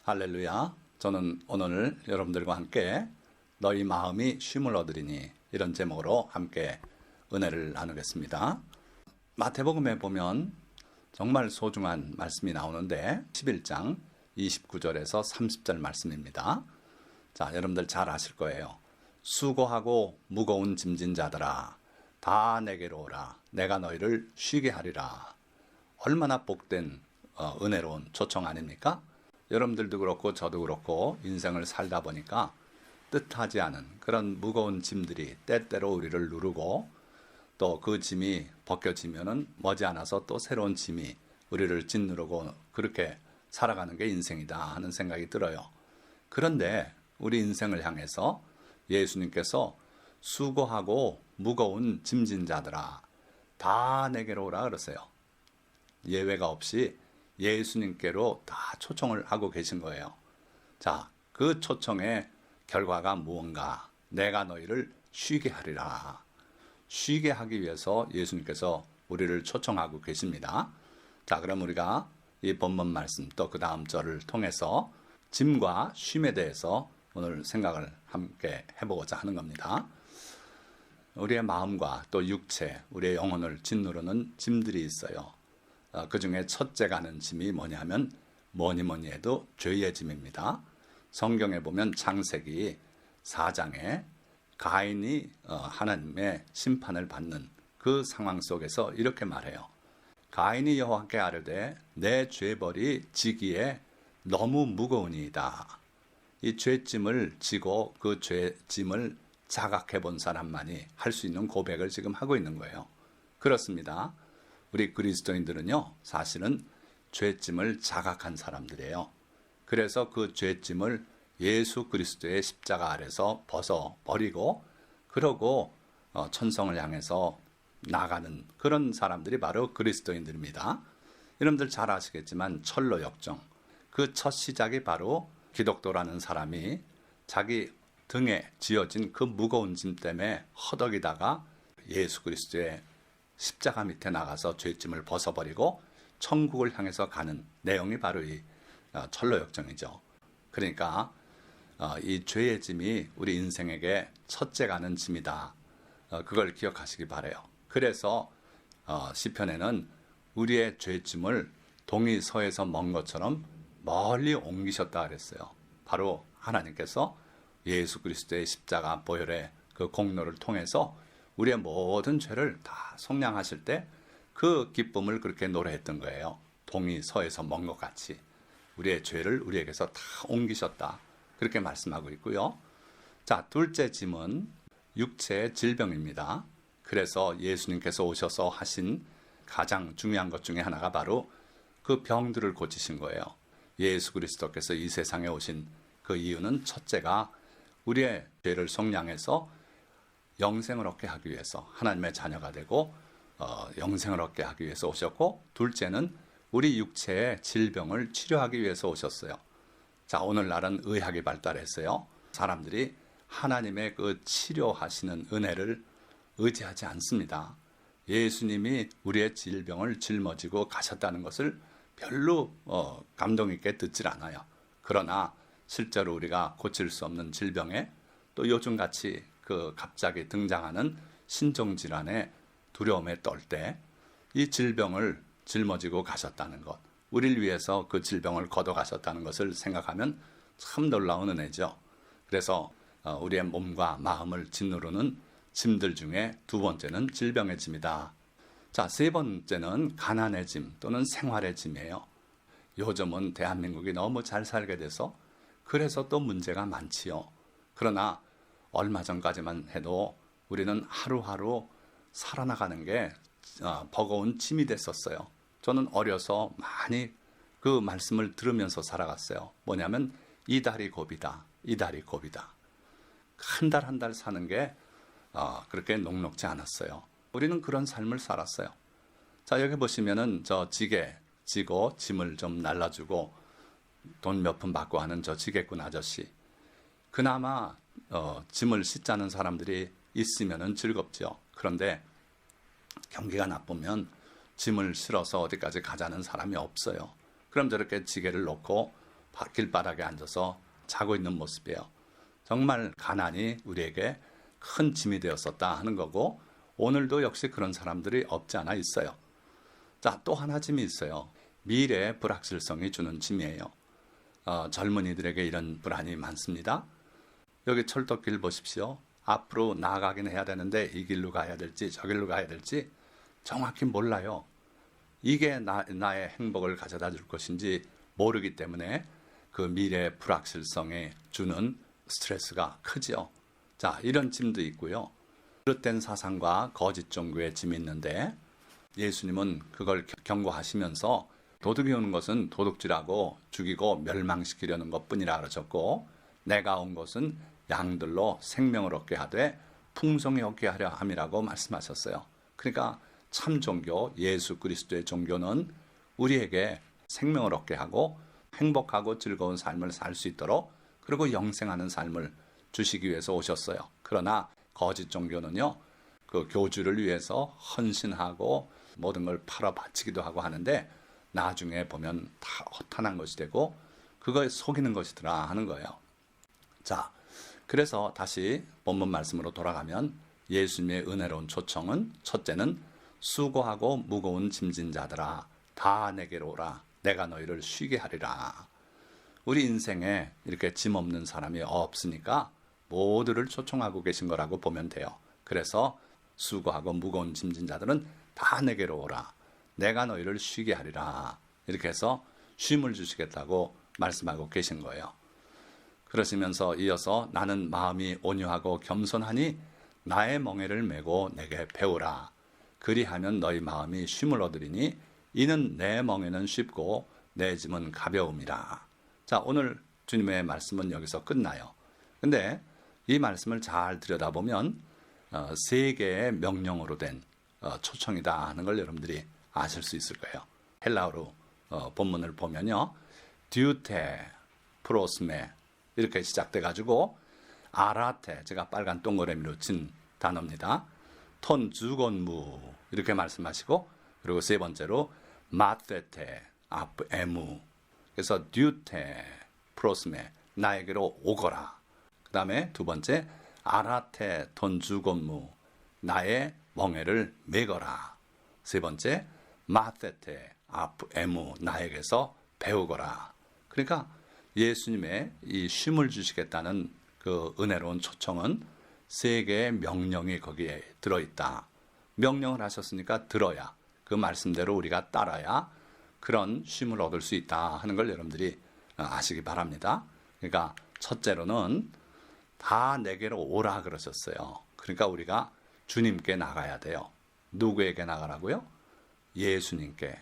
할렐루야. 저는 오늘 여러분들과 함께 너희 마음이 쉼을 얻으리니 이런 제목으로 함께 은혜를 나누겠습니다. 마태복음에 보면 정말 소중한 말씀이 나오는데 11장 29절에서 30절 말씀입니다. 자, 여러분들 잘 아실 거예요. 수고하고 무거운 짐진 자들아 다 내게로 오라. 내가 너희를 쉬게 하리라. 얼마나 복된 은혜로운 초청 아닙니까? 여러분들도 그렇고 저도 그렇고 인생을 살다 보니까 뜻하지 않은 그런 무거운 짐들이 때때로 우리를 누르고 또 그 짐이 벗겨지면은 머지않아서 또 새로운 짐이 우리를 짓누르고 그렇게 살아가는 게 인생이다 하는 생각이 들어요. 그런데 우리 인생을 향해서 예수님께서 수고하고 무거운 짐진 자들아 다 내게로 오라 그러세요. 예외가 없이 예수님께로 다 초청을 하고 계신 거예요. 자, 그 초청의 결과가 무언가? 내가 너희를 쉬게 하리라. 쉬게 하기 위해서 예수님께서 우리를 초청하고 계십니다. 자, 그럼 우리가 이 본문 말씀 또 그 다음 절을 통해서 짐과 쉼에 대해서 오늘 생각을 함께 해보고자 하는 겁니다. 우리의 마음과 또 육체, 우리의 영혼을 짓누르는 짐들이 있어요. 그 중에 첫째 가는 짐이 뭐냐면 뭐니 해도 죄의 짐입니다. 성경에 보면 창세기 4장에 가인이 하나님의 심판을 받는 그 상황 속에서 이렇게 말해요. 가인이 여호와께 아뢰되 내 죄벌이 지기에 너무 무거우니이다. 이 죄짐을 지고 그 죄짐을 자각해 본 사람만이 할 수 있는 고백을 지금 하고 있는 거예요. 그렇습니다. 우리 그리스도인들은요, 사실은 죄짐을 자각한 사람들이에요. 그래서 그 죄짐을 예수 그리스도의 십자가 아래서 벗어버리고 그러고 천성을 향해서 나가는 그런 사람들이 바로 그리스도인들입니다. 여러분들 잘 아시겠지만 철로 역정, 그 첫 시작이 바로 기독도라는 사람이 자기 등에 지어진 그 무거운 짐 때문에 허덕이다가 예수 그리스도의 십자가 밑에 나가서 죄짐을 벗어버리고 천국을 향해서 가는 내용이 바로 이 철로 역정이죠. 그러니까 이 죄의 짐이 우리 인생에게 첫째 가는 짐이다. 그걸 기억하시기 바라요. 그래서 시편에는 우리의 죄짐을 동이 서에서 먼 것처럼 멀리 옮기셨다 그랬어요. 바로 하나님께서 예수 그리스도의 십자가 보혈의 그 공로를 통해서 우리의 모든 죄를 다 속량하실 때 그 기쁨을 그렇게 노래했던 거예요. 동이 서에서 먼 것 같이 우리의 죄를 우리에게서 다 옮기셨다. 그렇게 말씀하고 있고요. 자, 둘째 짐은 육체의 질병입니다. 그래서 예수님께서 오셔서 하신 가장 중요한 것 중에 하나가 바로 그 병들을 고치신 거예요. 예수 그리스도께서 이 세상에 오신 그 이유는 첫째가 우리의 죄를 속량해서 영생을 얻게 하기 위해서 하나님의 자녀가 되고 영생을 얻게 하기 위해서 오셨고, 둘째는 우리 육체의 질병을 치료하기 위해서 오셨어요. 자, 오늘날은 의학이 발달했어요. 사람들이 하나님의 그 치료하시는 은혜를 의지하지 않습니다. 예수님이 우리의 질병을 짊어지고 가셨다는 것을 별로 감동 있게 듣질 않아요. 그러나 실제로 우리가 고칠 수 없는 질병에 또 요즘같이 그 갑자기 등장하는 신종질환의 두려움에 떨 때 이 질병을 짊어지고 가셨다는 것, 우리를 위해서 그 질병을 걷어가셨다는 것을 생각하면 참 놀라운 은혜죠. 그래서 우리의 몸과 마음을 짓누르는 짐들 중에 두 번째는 질병의 짐이다. 자, 세 번째는 가난의 짐 또는 생활의 짐이에요. 요즘은 대한민국이 너무 잘 살게 돼서 그래서 또 문제가 많지요. 그러나 얼마 전까지만 해도 우리는 하루하루 살아나가는 게 버거운 짐이 됐었어요. 저는 어려서 많이 그 말씀을 들으면서 살아갔어요. 뭐냐면 이달이 고비다. 이달이 고비다. 한 달 한 달 사는 게 그렇게 녹록지 않았어요. 우리는 그런 삶을 살았어요. 자, 여기 보시면은 저 지게 지고 짐을 좀 날라주고 돈 몇 푼 받고 하는 저 지게꾼 아저씨. 그나마 짐을 싣자는 사람들이 있으면은 즐겁죠. 그런데 경기가 나쁘면 짐을 실어서 어디까지 가자는 사람이 없어요. 그럼 저렇게 지게를 놓고 길바닥에 앉아서 자고 있는 모습이에요. 정말 가난이 우리에게 큰 짐이 되었었다 하는 거고, 오늘도 역시 그런 사람들이 없지 않아 있어요. 자, 또 하나 짐이 있어요. 미래의 불확실성이 주는 짐이에요. 젊은이들에게 이런 불안이 많습니다. 여기 철도길 보십시오. 앞으로 나아가긴 해야 되는데 이 길로 가야 될지 저 길로 가야 될지 정확히 몰라요. 이게 나의 행복을 가져다 줄 것인지 모르기 때문에 그 미래의 불확실성에 주는 스트레스가 크죠. 자, 이런 짐도 있고요. 그릇된 사상과 거짓 종교의 짐이 있는데, 예수님은 그걸 경고하시면서 도둑이 오는 것은 도둑질하고 죽이고 멸망시키려는 것뿐이라 그러셨고, 내가 온 것은 양들로 생명을 얻게 하되 풍성히 얻게 하려 함이라고 말씀하셨어요. 그러니까 참 종교, 예수 그리스도의 종교는 우리에게 생명을 얻게 하고 행복하고 즐거운 삶을 살 수 있도록, 그리고 영생하는 삶을 주시기 위해서 오셨어요. 그러나 거짓 종교는요, 그 교주를 위해서 헌신하고 모든 걸 팔아 바치기도 하고 하는데 나중에 보면 다 허탄한 것이 되고 그거에 속이는 것이더라 하는 거예요. 자, 그래서 다시 본문 말씀으로 돌아가면 예수님의 은혜로운 초청은, 첫째는 수고하고 무거운 짐진 자들아 다 내게로 오라, 내가 너희를 쉬게 하리라. 우리 인생에 이렇게 짐 없는 사람이 없으니까 모두를 초청하고 계신 거라고 보면 돼요. 그래서 수고하고 무거운 짐진 자들은 다 내게로 오라, 내가 너희를 쉬게 하리라. 이렇게 해서 쉼을 주시겠다고 말씀하고 계신 거예요. 그러시면서 이어서 나는 마음이 온유하고 겸손하니 나의 멍에를 메고 내게 배우라. 그리하면 너희 마음이 쉼을 얻으리니 이는 내 멍에는 쉽고 내 짐은 가벼움이라. 자, 오늘 주님의 말씀은 여기서 끝나요. 근데 이 말씀을 잘 들여다보면 세 개의 명령어로 된 초청이다 하는 걸 여러분들이 아실 수 있을 거예요. 헬라어로 본문을 보면요, 듀테, 프로스메 이렇게 시작돼가지고 아라테, 제가 빨간 동그라미로 친 단어입니다. 톤 주건무 이렇게 말씀하시고, 그리고 세 번째로 마테테, 아프 에무. 그래서 듀테, 프로스메, 나에게로 오거라. 그 다음에 두 번째 아라테 톤 주건무, 나의 멍에를 메거라. 세 번째 마테테, 아프 에무, 나에게서 배우거라. 그러니까 예수님의 이 쉼을 주시겠다는 그 은혜로운 초청은 세 개의 명령이 거기에 들어있다. 명령을 하셨으니까 들어야, 그 말씀대로 우리가 따라야 그런 쉼을 얻을 수 있다 하는 걸 여러분들이 아시기 바랍니다. 그러니까 첫째로는 다 내게로 오라 그러셨어요. 그러니까 우리가 주님께 나가야 돼요. 누구에게 나가라고요? 예수님께.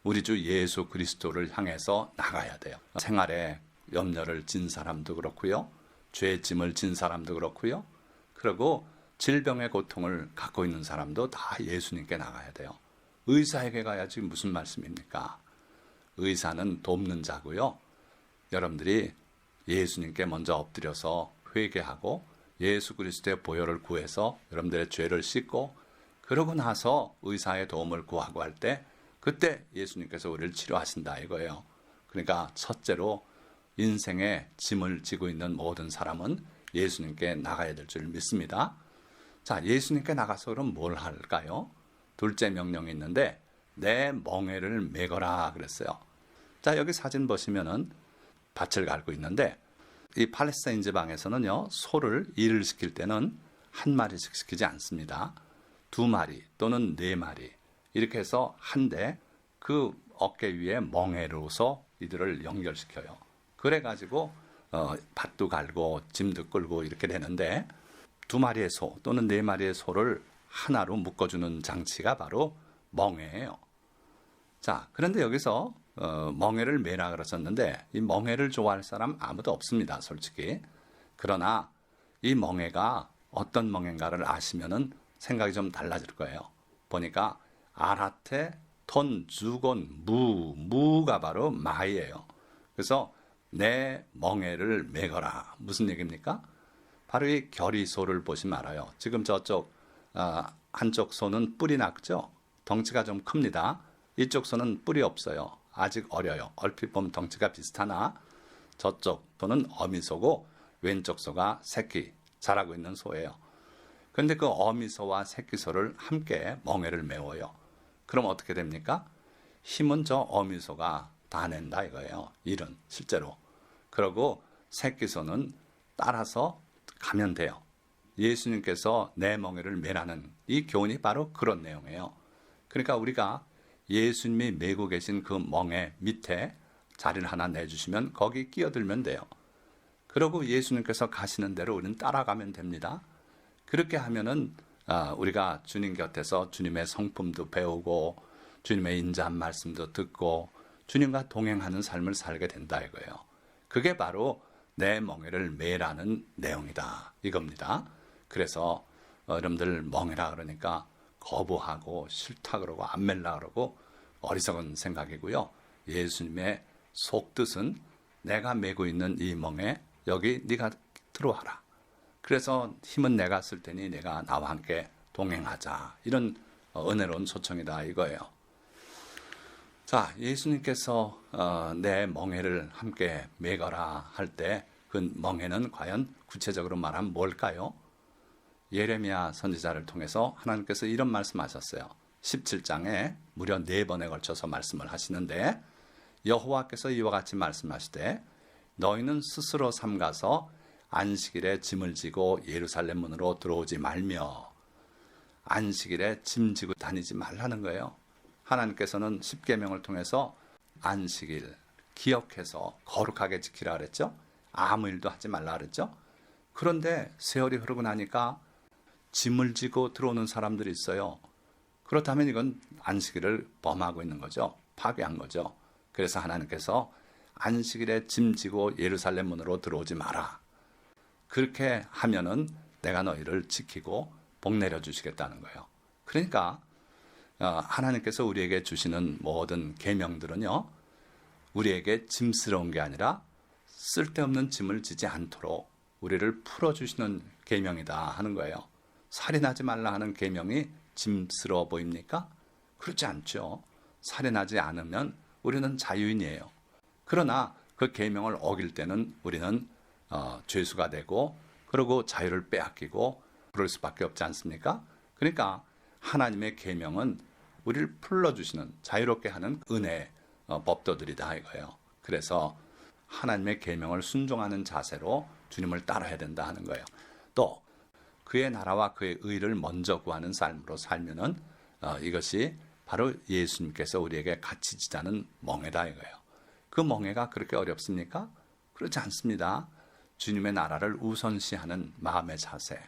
우리 주 예수 그리스도를 향해서 나가야 돼요. 생활에 염려를 진 사람도 그렇고요, 죄짐을 진 사람도 그렇고요, 그리고 질병의 고통을 갖고 있는 사람도 다 예수님께 나가야 돼요. 의사에게 가야지 무슨 말씀입니까? 의사는 돕는 자고요. 여러분들이 예수님께 먼저 엎드려서 회개하고 예수 그리스도의 보혈을 구해서 여러분들의 죄를 씻고, 그러고 나서 의사의 도움을 구하고 할 때, 그때 예수님께서 우리를 치료하신다 이거예요. 그러니까 첫째로 인생의 짐을 지고 있는 모든 사람은 예수님께 나가야 될 줄 믿습니다. 자, 예수님께 나가서 그럼 뭘 할까요? 둘째 명령이 있는데 내 멍에를 메거라 그랬어요. 자, 여기 사진 보시면은 밭을 갈고 있는데, 이 팔레스타인 지방에서는요, 소를 일을 시킬 때는 한 마리씩 시키지 않습니다. 두 마리 또는 네 마리 이렇게 해서 한 대 그 어깨 위에 멍에로서 이들을 연결시켜요. 그래가지고 밭도 갈고 짐도 끌고 이렇게 되는데, 두 마리의 소 또는 네 마리의 소를 하나로 묶어주는 장치가 바로 멍에예요. 자, 그런데 여기서 멍에를 메라 그러셨는데, 이 멍에를 좋아할 사람 아무도 없습니다, 솔직히. 그러나 이 멍에가 어떤 멍에인가를 아시면은 생각이 좀 달라질 거예요. 보니까 아라테 톤 주건 무가 바로 마이예요. 그래서 내 멍에를 메거라. 무슨 얘기입니까? 바로 이 결의소를 보시면 알아요. 지금 저쪽 한쪽 소는 뿔이 났죠. 덩치가 좀 큽니다. 이쪽 소는 뿔이 없어요. 아직 어려요. 얼핏 보면 덩치가 비슷하나 저쪽 소는 어미소고 왼쪽 소가 새끼 자라고 있는 소예요. 그런데 그 어미소와 새끼소를 함께 멍에를 메워요. 그럼 어떻게 됩니까? 힘은 저 어미소가 다 낸다 이거예요. 일은 실제로. 그러고 새끼소는 따라서 가면 돼요. 예수님께서 내 멍에를 메라는 이 교훈이 바로 그런 내용이에요. 그러니까 우리가 예수님이 메고 계신 그 멍에 밑에 자리를 하나 내주시면 거기 끼어들면 돼요. 그리고 예수님께서 가시는 대로 우리는 따라가면 됩니다. 그렇게 하면은 우리가 주님 곁에서 주님의 성품도 배우고 주님의 인자한 말씀도 듣고 주님과 동행하는 삶을 살게 된다 이거예요. 그게 바로 내 멍에를 메라는 내용이다 이겁니다. 그래서 여러분들 멍에라 그러니까 거부하고 싫다 그러고 안 멜라 그러고 어리석은 생각이고요. 예수님의 속뜻은 내가 메고 있는 이 멍에 여기 네가 들어와라. 그래서 힘은 내가 쓸 테니 내가 나와 함께 동행하자. 이런 은혜로운 초청이다 이거예요. 자, 예수님께서 내 멍에를 함께 메거라 할 때 그 멍에는 과연 구체적으로 말하면 뭘까요? 예레미야 선지자를 통해서 하나님께서 이런 말씀하셨어요. 17장에 무려 4번에 걸쳐서 말씀을 하시는데 여호와께서 이와 같이 말씀하시되 너희는 스스로 삼가서 안식일에 짐을 지고 예루살렘 문으로 들어오지 말며 안식일에 짐 지고 다니지 말라는 거예요. 하나님께서는 십계명을 통해서 안식일 기억해서 거룩하게 지키라 그랬죠. 아무 일도 하지 말라 그랬죠. 그런데 세월이 흐르고 나니까 짐을 지고 들어오는 사람들이 있어요. 그렇다면 이건 안식일을 범하고 있는 거죠. 파괴한 거죠. 그래서 하나님께서 안식일에 짐 지고 예루살렘 문으로 들어오지 마라. 그렇게 하면은 내가 너희를 지키고 복 내려주시겠다는 거예요. 그러니까 하나님께서 우리에게 주시는 모든 계명들은요. 우리에게 짐스러운 게 아니라 쓸데없는 짐을 지지 않도록 우리를 풀어주시는 계명이다 하는 거예요. 살인하지 말라 하는 계명이 짐스러워 보입니까? 그렇지 않죠. 살인하지 않으면 우리는 자유인이에요. 그러나 그 계명을 어길 때는 우리는 죄수가 되고 그리고 자유를 빼앗기고 그럴 수밖에 없지 않습니까? 그러니까 하나님의 계명은 우리를 풀어주시는 자유롭게 하는 은혜의 법도들이다 이거예요. 그래서 하나님의 계명을 순종하는 자세로 주님을 따라야 된다 하는 거예요. 또 그의 나라와 그의 의를 먼저 구하는 삶으로 살면은 이것이 바로 예수님께서 우리에게 같이 지자는 멍에다 이거예요. 그 멍에가 그렇게 어렵습니까? 그렇지 않습니다. 주님의 나라를 우선시하는 마음의 자세.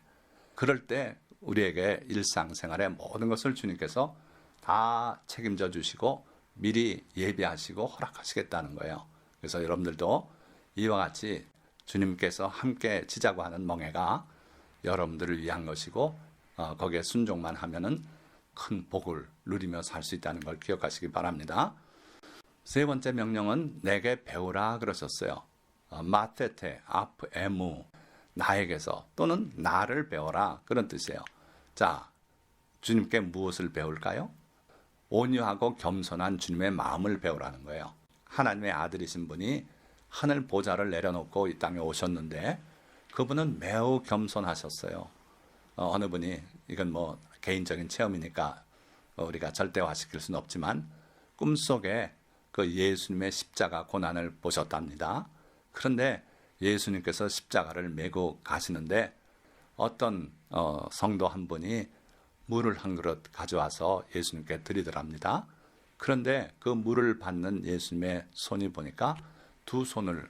그럴 때 우리에게 일상생활의 모든 것을 주님께서 다 책임져 주시고 미리 예비하시고 허락하시겠다는 거예요. 그래서 여러분들도 이와 같이 주님께서 함께 지자고 하는 멍에가 여러분들을 위한 것이고 거기에 순종만 하면은 큰 복을 누리며 살 수 있다는 걸 기억하시기 바랍니다. 세 번째 명령은 내게 배우라 그러셨어요. 마테테 아프 에무 나에게서 또는 나를 배워라 그런 뜻이에요. 자, 주님께 무엇을 배울까요? 온유하고 겸손한 주님의 마음을 배우라는 거예요. 하나님의 아들이신 분이 하늘 보좌를 내려놓고 이 땅에 오셨는데 그분은 매우 겸손하셨어요. 어느 분이 이건 뭐 개인적인 체험이니까 우리가 절대화시킬 수는 없지만 꿈속에 그 예수님의 십자가 고난을 보셨답니다. 그런데 예수님께서 십자가를 메고 가시는데 어떤 성도 한 분이 물을 한 그릇 가져와서 예수님께 드리더랍니다. 그런데 그 물을 받는 예수님의 손이 보니까 두 손을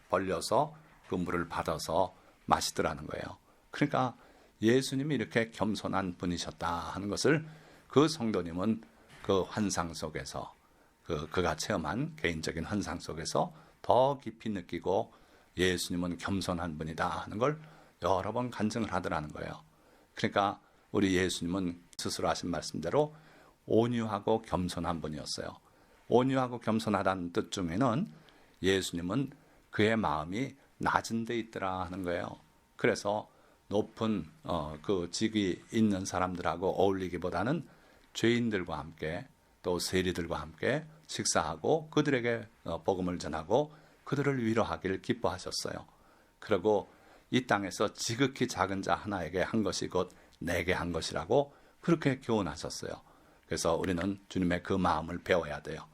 벌려서 그 물을 받아서 마시더라는 거예요. 그러니까 예수님이 이렇게 겸손한 분이셨다 하는 것을 그 성도님은 그 환상 속에서 그가 체험한 개인적인 환상 속에서 더 깊이 느끼고 예수님은 겸손한 분이다 하는 걸 여러 번 간증을 하더라는 거예요. 그러니까 우리 예수님은 스스로 하신 말씀대로 온유하고 겸손한 분이었어요. 온유하고 겸손하다는 뜻 중에는 예수님은 그의 마음이 낮은 데 있더라 하는 거예요. 그래서 높은 그 직위 있는 사람들하고 어울리기보다는 죄인들과 함께 또 세리들과 함께 식사하고 그들에게 복음을 전하고 그들을 위로하기를 기뻐하셨어요. 그리고 이 땅에서 지극히 작은 자 하나에게 한 것이 곧 내게 한 것이라고 그렇게 교훈하셨어요. 그래서 우리는 주님의 그 마음을 배워야 돼요.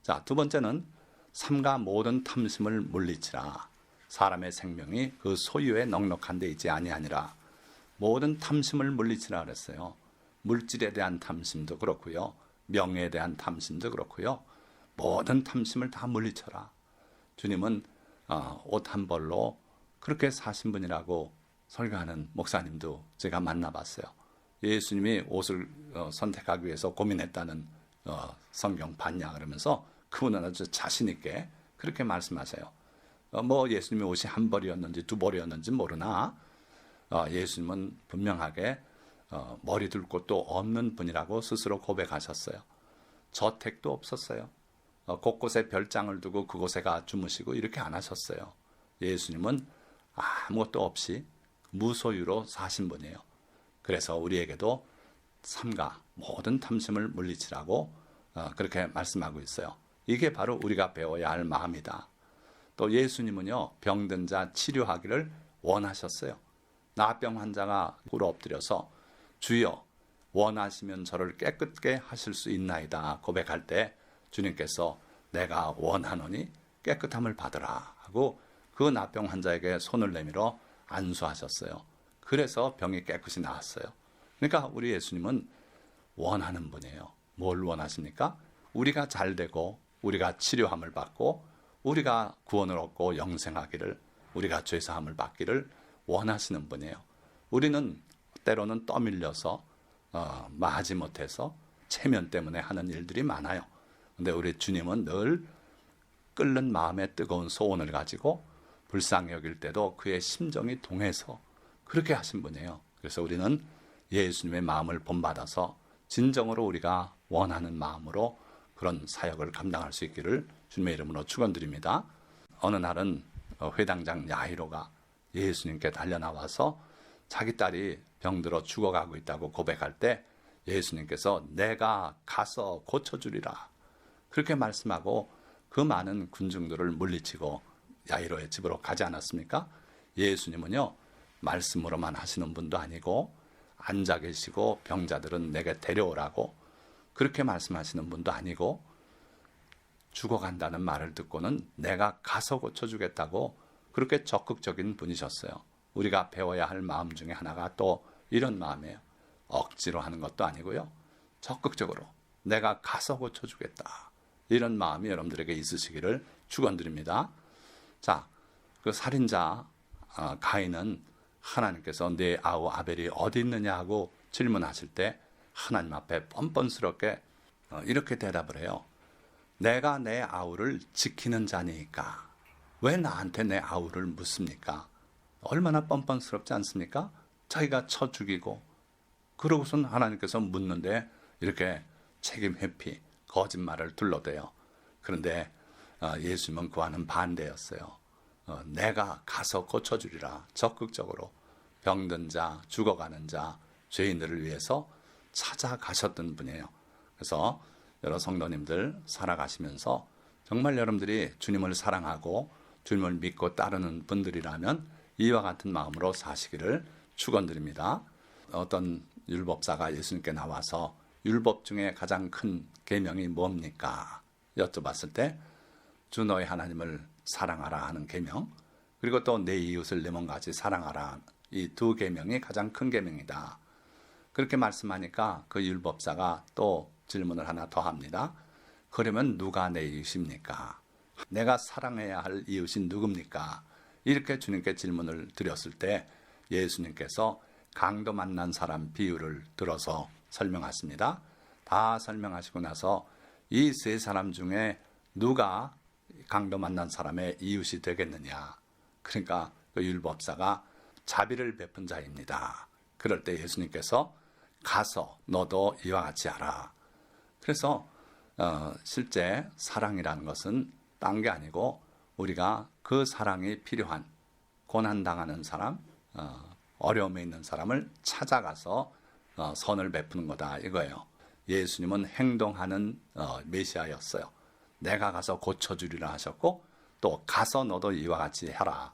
자, 두 번째는 삼가 모든 탐심을 물리치라. 사람의 생명이 그 소유에 넉넉한 데 있지 아니하니라. 모든 탐심을 물리치라 그랬어요. 물질에 대한 탐심도 그렇고요. 명예에 대한 탐심도 그렇고요. 모든 탐심을 다 물리쳐라. 주님은 옷 한 벌로 그렇게 사신 분이라고 설교하는 목사님도 제가 만나봤어요. 예수님이 옷을 선택하기 위해서 고민했다는 성경 봤냐 그러면서 그분은 아주 자신 있게 그렇게 말씀하세요. 뭐 예수님의 옷이 한 벌이었는지 두 벌이었는지 모르나 예수님은 분명하게 머리 둘 곳도 없는 분이라고 스스로 고백하셨어요. 저택도 없었어요. 곳곳에 별장을 두고 그곳에가 주무시고 이렇게 안 하셨어요. 예수님은 아무것도 없이 무소유로 사신 분이에요. 그래서 우리에게도 삼가 모든 탐심을 물리치라고 그렇게 말씀하고 있어요. 이게 바로 우리가 배워야 할 마음이다. 또 예수님은요, 병든 자 치료하기를 원하셨어요. 나병 환자가 꿇어 엎드려서 주여 원하시면 저를 깨끗게 하실 수 있나이다 고백할 때 주님께서 내가 원하노니 깨끗함을 받으라 하고 그 나병 환자에게 손을 내밀어 안수하셨어요. 그래서 병이 깨끗이 나았어요. 그러니까 우리 예수님은 원하는 분이에요. 뭘 원하십니까? 우리가 잘 되고 우리가 치료함을 받고 우리가 구원을 얻고 영생하기를, 우리가 죄사함을 받기를 원하시는 분이에요. 우리는 때로는 떠밀려서 마지못해서 체면 때문에 하는 일들이 많아요. 근데 우리 주님은 늘 끓는 마음의 뜨거운 소원을 가지고 불쌍히 여길 때도 그의 심정이 동해서 그렇게 하신 분이에요. 그래서 우리는 예수님의 마음을 본받아서 진정으로 우리가 원하는 마음으로 그런 사역을 감당할 수 있기를 주님의 이름으로 축원드립니다. 어느 날은 회당장 야이로가 예수님께 달려나와서 자기 딸이 병들어 죽어가고 있다고 고백할 때 예수님께서 내가 가서 고쳐주리라 그렇게 말씀하고 그 많은 군중들을 물리치고 야이로의 집으로 가지 않았습니까? 예수님은요, 말씀으로만 하시는 분도 아니고 앉아 계시고 병자들은 내게 데려오라고 그렇게 말씀하시는 분도 아니고 죽어간다는 말을 듣고는 내가 가서 고쳐주겠다고 그렇게 적극적인 분이셨어요. 우리가 배워야 할 마음 중에 하나가 또 이런 마음이에요. 억지로 하는 것도 아니고요. 적극적으로 내가 가서 고쳐주겠다. 이런 마음이 여러분들에게 있으시기를 축원드립니다. 자, 그 살인자 가인은 하나님께서 내 아우 아벨이 어디 있느냐 하고 질문하실 때 하나님 앞에 뻔뻔스럽게 이렇게 대답을 해요. 내가 내 아우를 지키는 자니까 왜 나한테 내 아우를 묻습니까? 얼마나 뻔뻔스럽지 않습니까? 자기가 쳐 죽이고 그러고선 하나님께서 묻는데 이렇게 책임 회피, 거짓말을 둘러대요. 그런데 예수님은 그와는 반대였어요. 내가 가서 고쳐주리라. 적극적으로 병든 자, 죽어가는 자, 죄인들을 위해서 찾아가셨던 분이에요. 그래서 여러 성도님들 살아가시면서 정말 여러분들이 주님을 사랑하고 주님을 믿고 따르는 분들이라면 이와 같은 마음으로 사시기를 축원드립니다. 어떤 율법사가 예수님께 나와서 율법 중에 가장 큰 계명이 뭡니까? 여쭤봤을 때 주 너의 하나님을 사랑하라 하는 계명, 그리고 또 내 이웃을 내 몸같이 사랑하라, 이 두 계명이 가장 큰 계명이다. 그렇게 말씀하니까 그 율법사가 또 질문을 하나 더 합니다. 그러면 누가 내 이웃입니까? 내가 사랑해야 할 이웃이 누굽니까? 이렇게 주님께 질문을 드렸을 때 예수님께서 강도 만난 사람 비유를 들어서 설명하십니다. 다 설명하시고 나서 이 세 사람 중에 누가 강도 만난 사람의 이웃이 되겠느냐? 그러니까 그 율법사가 자비를 베푼 자입니다. 그럴 때 예수님께서 가서 너도 이와 같이 하라. 그래서 실제 사랑이라는 것은 딴 게 아니고 우리가 그 사랑이 필요한 고난당하는 사람, 어려움에 있는 사람을 찾아가서 선을 베푸는 거다 이거예요. 예수님은 행동하는 메시아였어요. 내가 가서 고쳐주리라 하셨고 또 가서 너도 이와 같이 해라.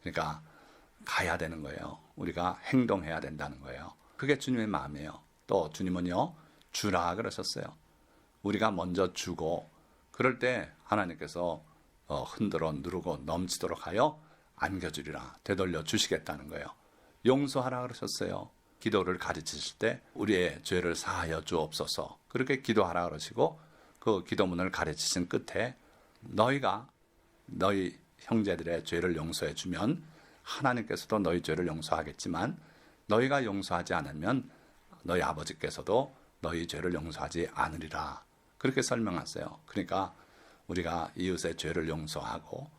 그러니까 가야 되는 거예요. 우리가 행동해야 된다는 거예요. 그게 주님의 마음이에요. 또 주님은요, 주라 그러셨어요. 우리가 먼저 주고 그럴 때 하나님께서 흔들어 누르고 넘치도록 하여 안겨주리라, 되돌려 주시겠다는 거예요. 용서하라 그러셨어요. 기도를 가르치실 때 우리의 죄를 사하여 주옵소서 그렇게 기도하라 그러시고 그 기도문을 가르치신 끝에 너희가 너희 형제들의 죄를 용서해 주면 하나님께서도 너희 죄를 용서하겠지만 너희가 용서하지 않으면 너희 아버지께서도 너희 죄를 용서하지 않으리라 그렇게 설명하세요. 그러니까 우리가 이웃의 죄를 용서하고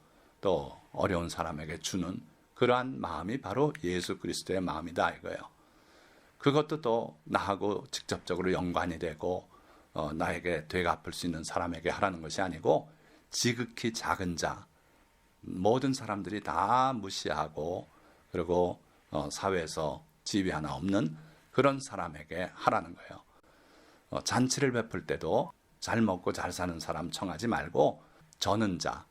또 어려운 사람에게 주는 그러한 마음이 바로 예수 그리스도의 마음이다 이거예요. 그것도 또 나하고 직접적으로 연관이 되고 나에게 되갚을 수 있는 사람에게 하라는 것이 아니고 지극히 작은 자, 모든 사람들이 다 무시하고 그리고 사회에서 지위 하나 없는 그런 사람에게 하라는 거예요. 잔치를 베풀 때도 잘 먹고 잘 사는 사람 청하지 말고 저는 자,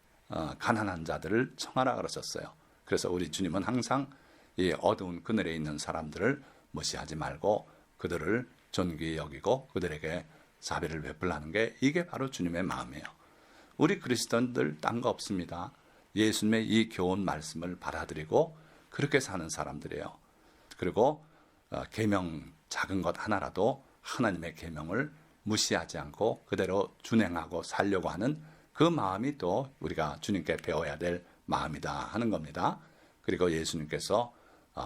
가난한 자들을 청하라 그러셨어요. 그래서 우리 주님은 항상 이 어두운 그늘에 있는 사람들을 무시하지 말고 그들을 존귀히 여기고 그들에게 자비를 베풀라는 게 이게 바로 주님의 마음이에요. 우리 그리스도인들 딴 거 없습니다. 예수님의 이 교훈 말씀을 받아들이고 그렇게 사는 사람들이에요. 그리고 계명 작은 것 하나라도 하나님의 계명을 무시하지 않고 그대로 준행하고 살려고 하는 그 마음이 또 우리가 주님께 배워야 될 마음이다 하는 겁니다. 그리고 예수님께서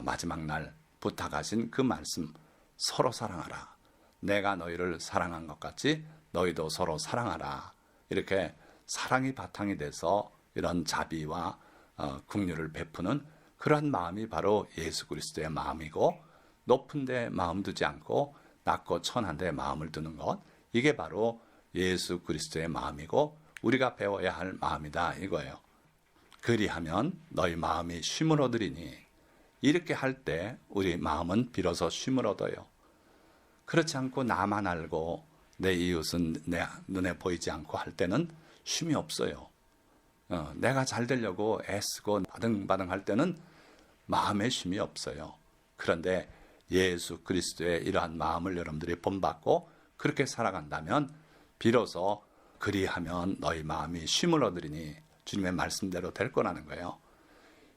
마지막 날 부탁하신 그 말씀, 서로 사랑하라. 내가 너희를 사랑한 것 같이 너희도 서로 사랑하라. 이렇게 사랑이 바탕이 돼서 이런 자비와 긍휼을 베푸는 그러한 마음이 바로 예수 그리스도의 마음이고 높은 데 마음 두지 않고 낮고 천한 데 마음을 두는 것, 이게 바로 예수 그리스도의 마음이고 우리가 배워야 할 마음이다 이거예요. 그리하면 너희 마음이 쉼을 얻으리니, 이렇게 할 때 우리 마음은 비로소 쉼을 얻어요. 그렇지 않고 나만 알고 내 이웃은 내 눈에 보이지 않고 할 때는 쉼이 없어요. 내가 잘 되려고 애쓰고 바등바등 할 때는 마음에 쉼이 없어요. 그런데 예수 그리스도의 이러한 마음을 여러분들이 본받고 그렇게 살아간다면 비로소 그리하면 너희 마음이 쉼을 얻으리니 주님의 말씀대로 될 거라는 거예요.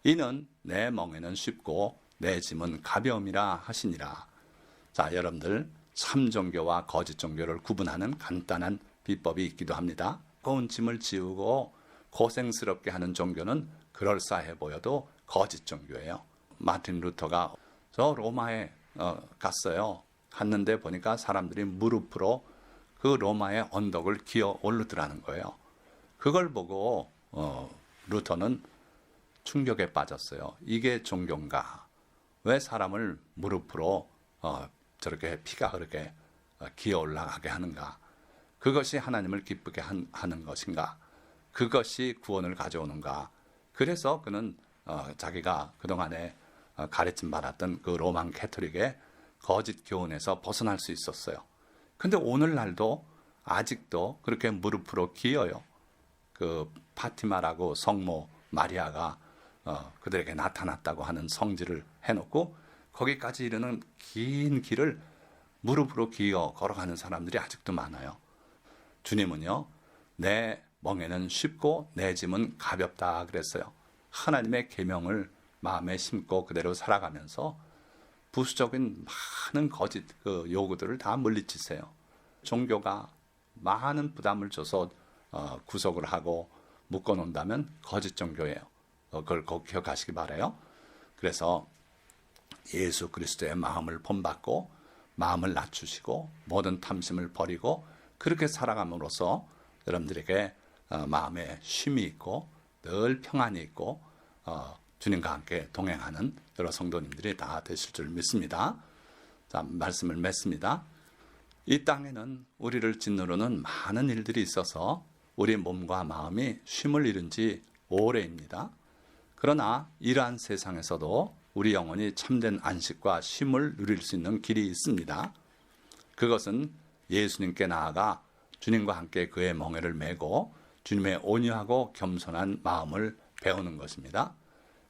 이는 내 멍에는 쉽고 내 짐은 가벼움이라 하시니라. 자, 여러분들 참 종교와 거짓 종교를 구분하는 간단한 비법이 있기도 합니다. 무거운 짐을 지우고 고생스럽게 하는 종교는 그럴싸해 보여도 거짓 종교예요. 마틴 루터가 저 로마에 갔어요. 갔는데 보니까 사람들이 무릎으로 그 로마의 언덕을 기어 오르더라는 거예요. 그걸 보고 루터는 충격에 빠졌어요. 이게 종교인가? 왜 사람을 무릎으로 저렇게 피가 그렇게 기어 올라가게 하는가? 그것이 하나님을 기쁘게 하는 것인가? 그것이 구원을 가져오는가? 그래서 그는 자기가 그동안에 가르침 받았던 그 로만 캐토릭의 거짓 교훈에서 벗어날 수 있었어요. 근데 오늘날도 아직도 그렇게 무릎으로 기어요. 그 파티마라고 성모 마리아가 그들에게 나타났다고 하는 성지를 해놓고 거기까지 이르는 긴 길을 무릎으로 기어 걸어가는 사람들이 아직도 많아요. 주님은요, 내 멍에는 쉽고 내 짐은 가볍다 그랬어요. 하나님의 계명을 마음에 심고 그대로 살아가면서 부수적인 많은 거짓 요구들을 다 물리치세요. 종교가 많은 부담을 줘서 구속을 하고 묶어놓는다면 거짓 종교예요. 그걸 꼭 기억하시기 바라요. 그래서 예수 그리스도의 마음을 본받고 마음을 낮추시고 모든 탐심을 버리고 그렇게 살아감으로써 여러분들에게 마음에 쉼이 있고 늘 평안이 있고 주님과 함께 동행하는 여러 성도님들이 다 되실 줄 믿습니다. 자, 말씀을 맺습니다. 이 땅에는 우리를 짓누르는 많은 일들이 있어서 우리 몸과 마음이 쉼을 잃은 지 오래입니다. 그러나 이러한 세상에서도 우리 영혼이 참된 안식과 쉼을 누릴 수 있는 길이 있습니다. 그것은 예수님께 나아가 주님과 함께 그의 멍에를 메고 주님의 온유하고 겸손한 마음을 배우는 것입니다.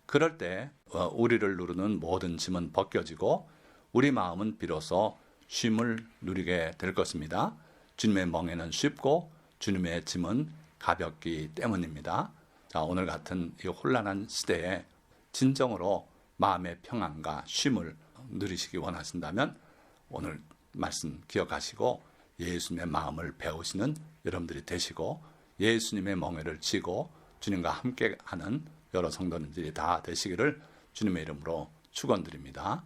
그럴 때 우리를 누르는 모든 짐은 벗겨지고 우리 마음은 비로소 쉼을 누리게 될 것입니다. 주님의 멍에는 쉽고 주님의 짐은 가볍기 때문입니다. 자, 오늘 같은 이 혼란한 시대에 진정으로 마음의 평안과 쉼을 누리시기 원하신다면 오늘 말씀 기억하시고 예수님의 마음을 배우시는 여러분들이 되시고 예수님의 멍에를 쥐고 주님과 함께하는 여러 성도님들이 다 되시기를 주님의 이름으로 축원드립니다.